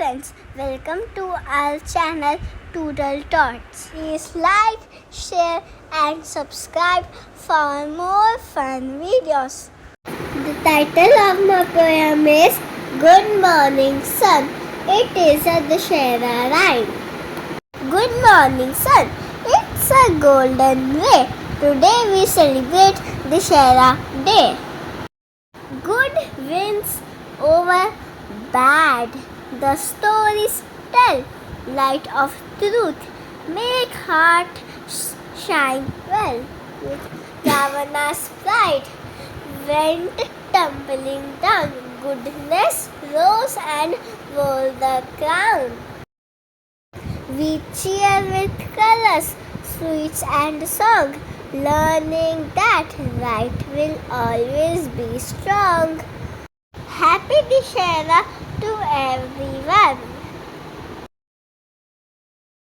friends, welcome to our channel Doodle Tots. Please like, share and subscribe for more fun videos. The title of my poem is Good Morning Sun. It is a Dussehra rhyme. Good morning sun, it's a golden way. Today we celebrate Dussehra Day. Good wins over bad. The stories tell light of truth. Make heart shine well. Ravana's pride went tumbling down. Goodness rose and wore the crown. We cheer with colors, sweets and song, learning that right will always be strong. Happy Dussehra to everyone.